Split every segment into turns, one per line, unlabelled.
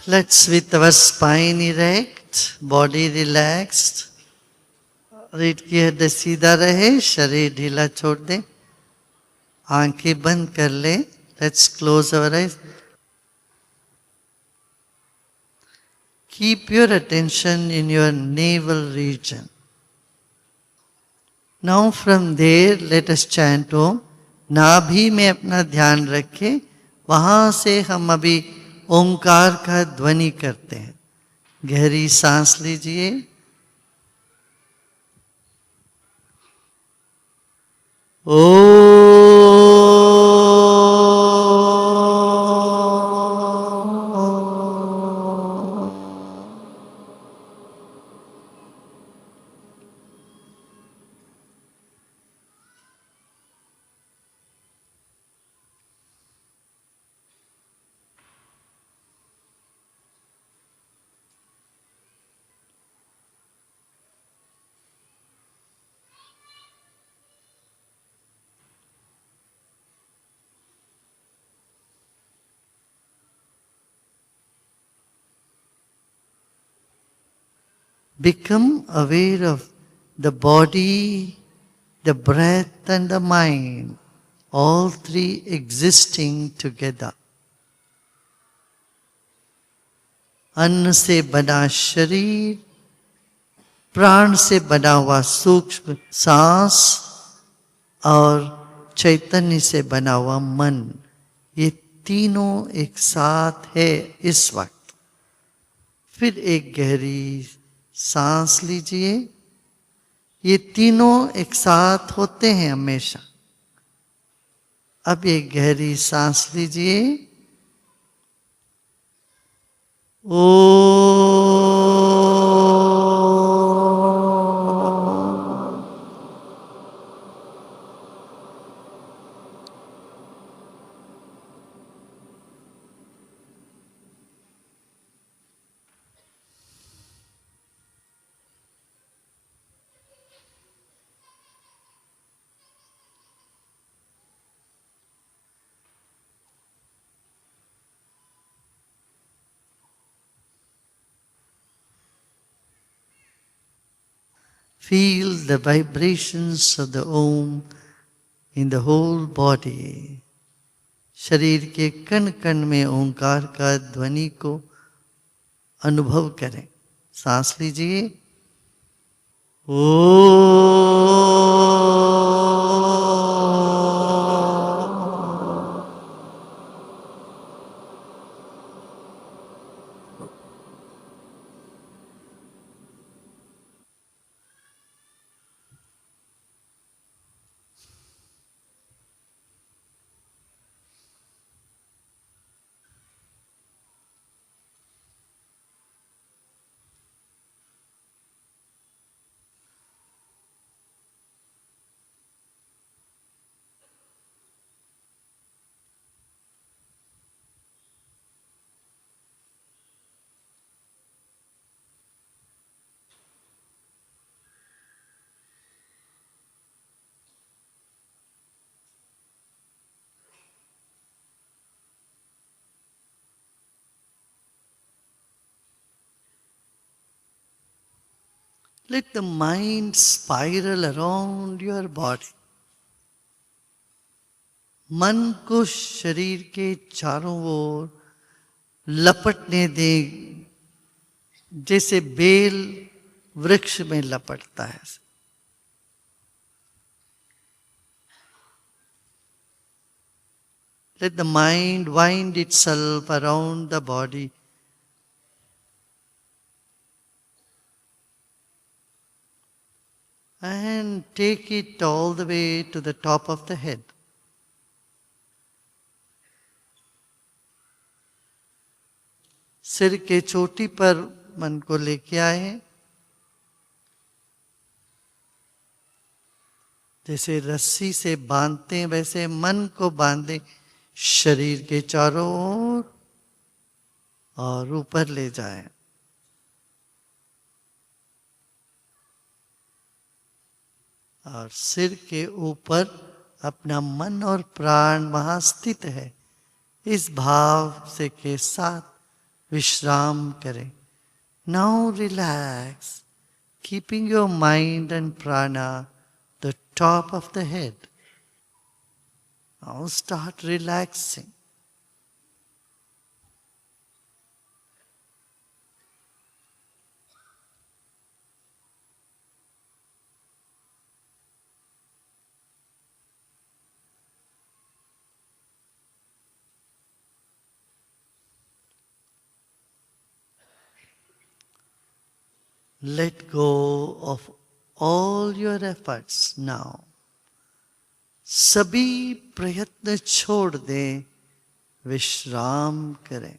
Let's with our spine erect, body relaxed. रीढ़ की हड्डी सीधा रहे, शरीर ढीला छोड़ दे, आंखें बंद कर ले. Let's close our eyes. Keep your attention in your navel region. Now from there, let us chant Om. नाभि में अपना ध्यान रखें, वहां से हम अभी ओंकार का ध्वनि करते हैं. गहरी सांस लीजिए. Become aware of the body, the breath and the mind, all three existing together. अन्न से बना शरीर, प्राण से बना हुआ सूक्ष्म सांस और चैतन्य से बना हुआ मन, ये तीनों एक साथ है इस वक्त. फिर एक गहरी सांस लीजिए. ये तीनों एक साथ होते हैं हमेशा. अब एक गहरी सांस लीजिए. Feel the vibrations of the Om in the whole body. शरीर के कण कण में ओंकार का ध्वनि को अनुभव करें. सांस लीजिए. Let the mind spiral around your body. मन को शरीर के चारों ओर लपटने दे, जैसे बेल वृक्ष में लपटता है. Let the mind wind itself around the body. And take it all the way to the top of the head. सिर के चोटी पर मन को लेके आए. जैसे रस्सी से बांधते हैं वैसे मन को बांधे शरीर के चारों ओर और ऊपर ले जाएं. और सिर के ऊपर अपना मन और प्राण वहां स्थित है. इस भाव से के साथ विश्राम करें. Now relax, keeping your mind and prana the top of the head. Now start relaxing. Let go of all your efforts now. सभी प्रयत्न छोड़ दें, विश्राम करें.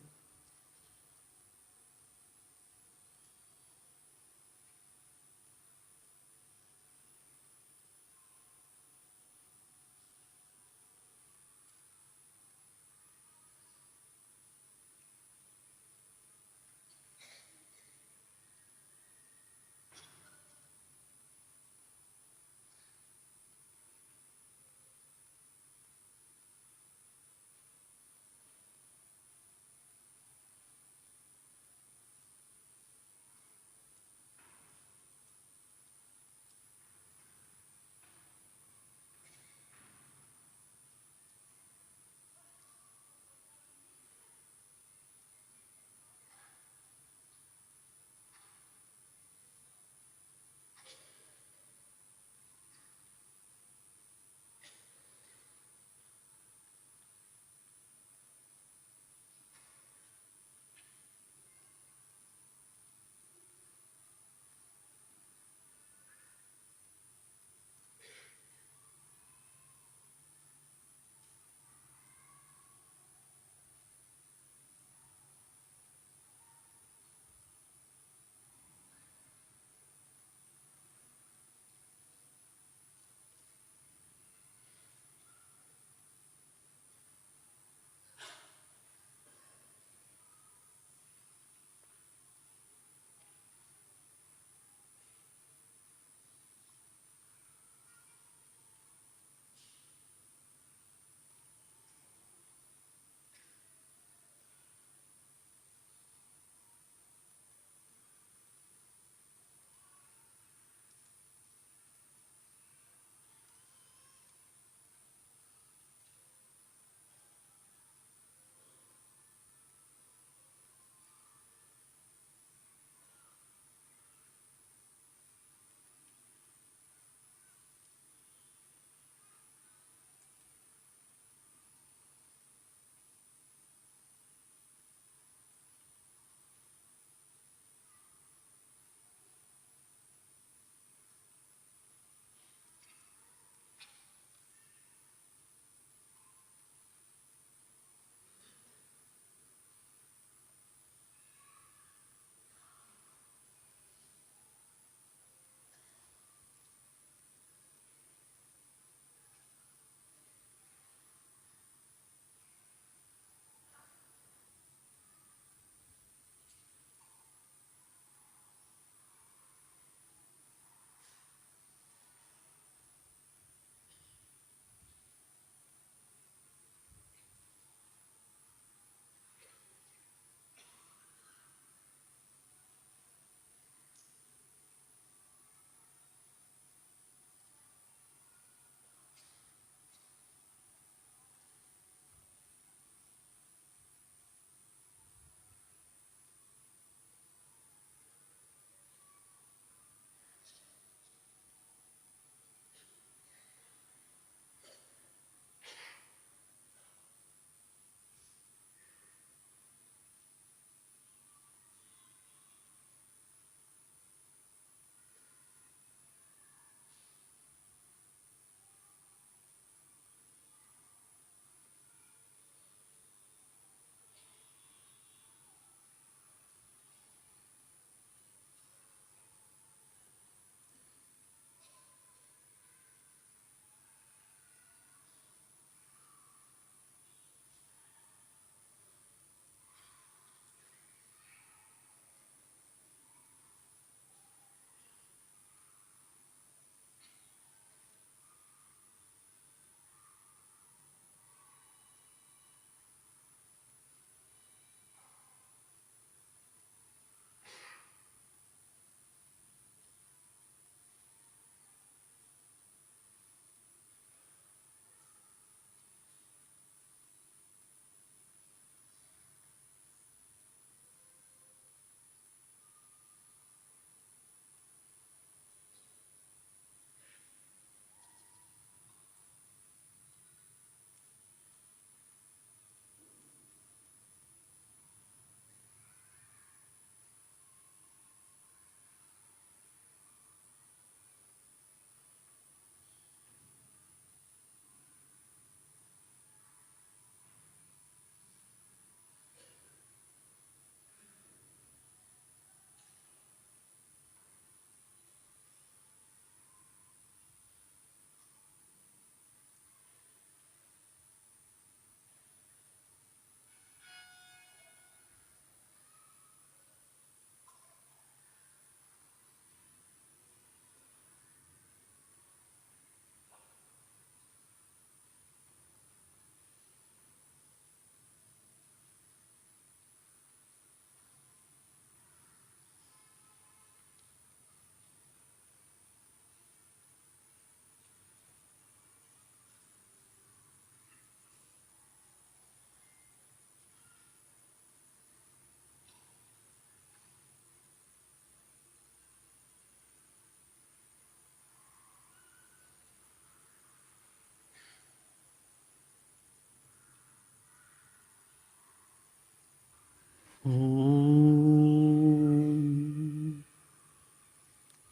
Om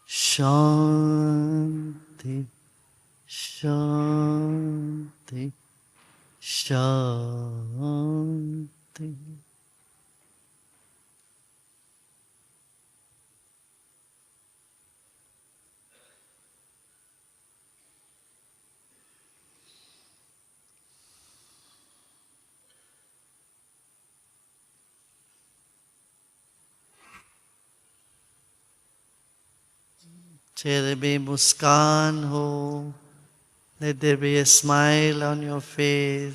Shanti Shanti Shanti. चेहरे में मुस्कान हो. Let there be a smile on your face.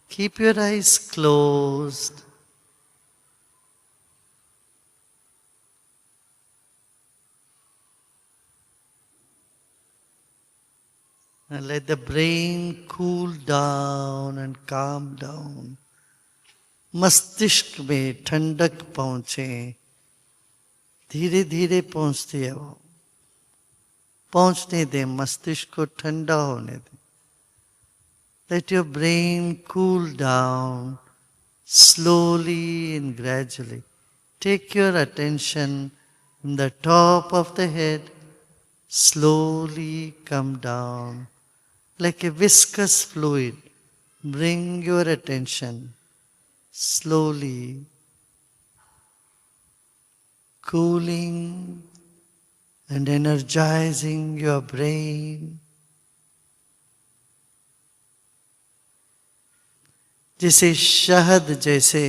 Keep your eyes closed. And let the brain cool down and calm down. मस्तिष्क में ठंडक पहुंचे. धीरे धीरे पहुंचती है वो. पहुंचने दे, मस्तिष्क को ठंडा होने दे. Let your brain cool down slowly and gradually. Take your attention from the top of the head, slowly come down like a viscous fluid. Bring your attention slowly, cooling and energizing your brain. जिसे शहद जैसे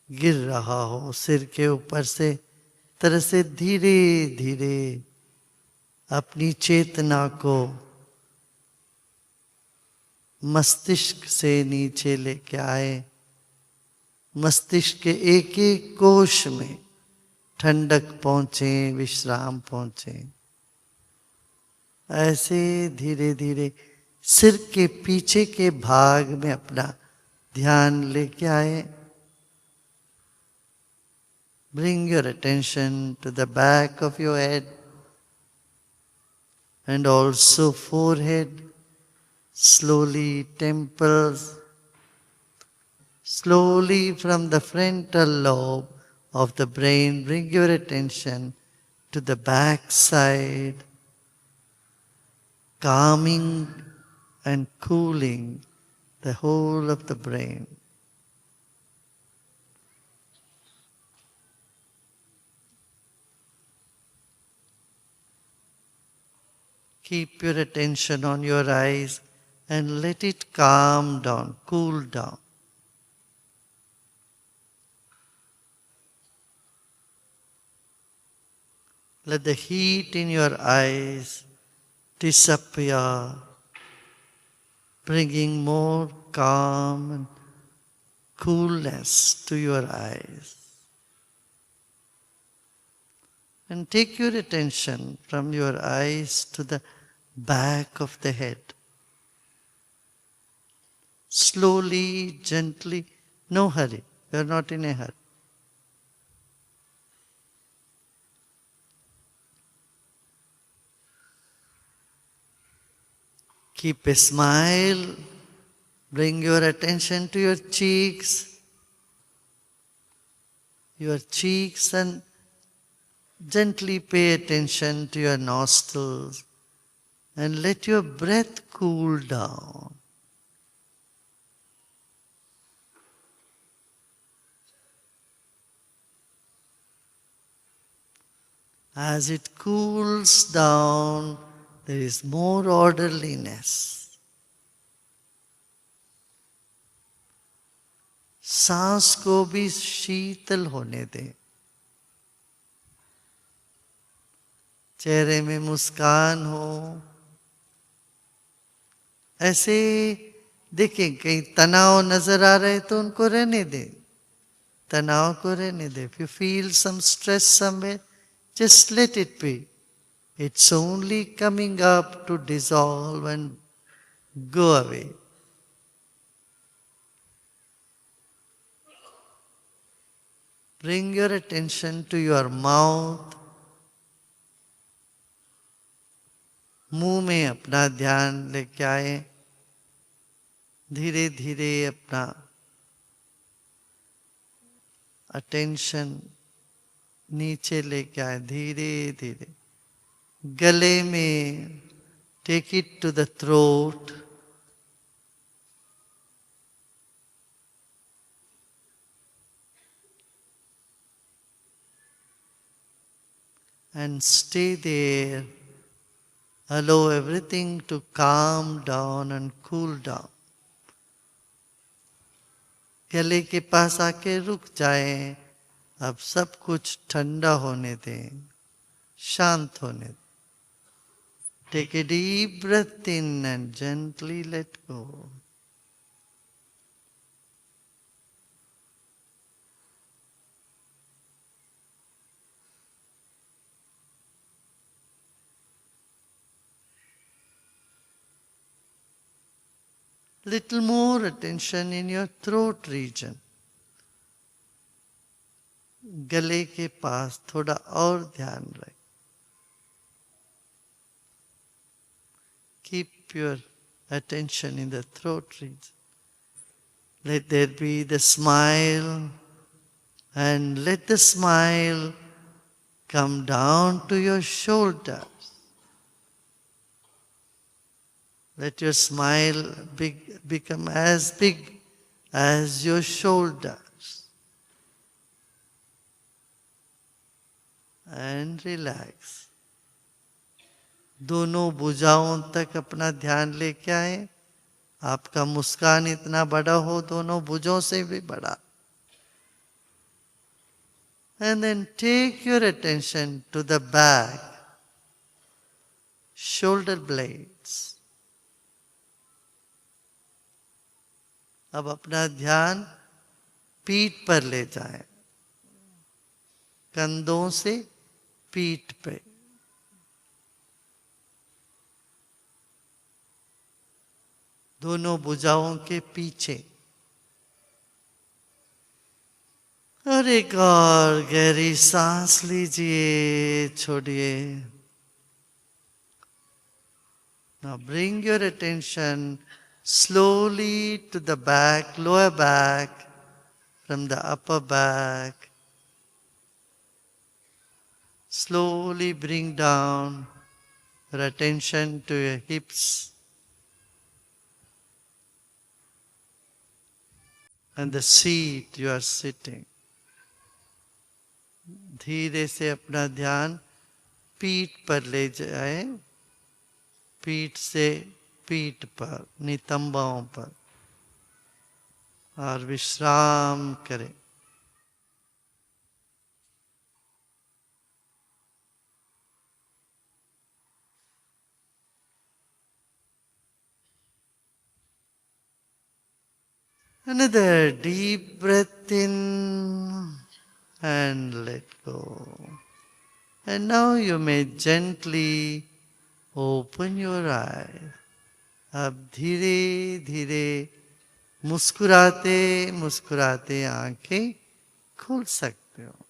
गिर रहा हो सिर के ऊपर से, तरह से धीरे धीरे अपनी चेतना को मस्तिष्क से नीचे लेके आए. मस्तिष्क के एक एक कोश में ठंडक पहुंचे, विश्राम पहुंचे. ऐसे धीरे धीरे सिर के पीछे के भाग में अपना ध्यान लेके आए. Bring your attention to the back of your head and also forehead, slowly temples, slowly from the frontal lobe of the brain, bring your attention to the back side, calming and cooling the whole of the brain. Keep your attention on your eyes and let it calm down, cool down. Let the heat in your eyes disappear, bringing more calm and coolness to your eyes. And take your attention from your eyes to the back of the head. Slowly, gently, no hurry. You are not in a hurry. Keep a smile. Bring your attention to your cheeks. Your cheeks, and gently pay attention to your nostrils and let your breath cool down. As it cools down, there is more orderliness. सांस को भी शीतल होने दे. चेहरे में मुस्कान हो. ऐसे देखें कहीं तनाव नजर आ रहे तो उनको रहने दे. तनाव को रहने दे. If you feel some stress somewhere, just let it be. It's only coming up to dissolve and go away. Bring your attention to your mouth. मुंह में अपना ध्यान लेके आए. धीरे धीरे अपना अटेंशन नीचे लेके आए धीरे धीरे गले में. Take it to the throat. And stay there. Allow everything to calm down and cool down. गले के पास आके रुक जाए. अब सब कुछ ठंडा होने दें, शांत होने दें. Take a deep breath in and gently let go. Little more attention in your throat region. गले के पास थोड़ा और ध्यान रखें. Keep your attention in the throat region. Let there be the smile, and let the smile come down to your shoulders. Let your smile become as big as your shoulders. And relax. दोनों भुजाओं तक अपना ध्यान लेके आए. आपका मुस्कान इतना बड़ा हो, दोनों भुजों से भी बड़ा. And then take your attention to the back, shoulder blades. अब अपना ध्यान पीठ पर ले जाएं. कंधों से पीठ पे. दोनों भुजाओं के पीछे. और एक और गहरी सांस लीजिए, छोड़िए. Now bring your attention slowly to the back, lower back, from the upper back. Slowly bring down your attention to your hips and the seat you are sitting. धीरे से अपना ध्यान पीठ पर ले जाए. पीठ से पीठ पर, नितंबाओं पर, और विश्राम करें. Another deep breath in and let go. And now you may gently open your eyes. अब धीरे धीरे मुस्कुराते मुस्कुराते आंखें खोल सकते हो.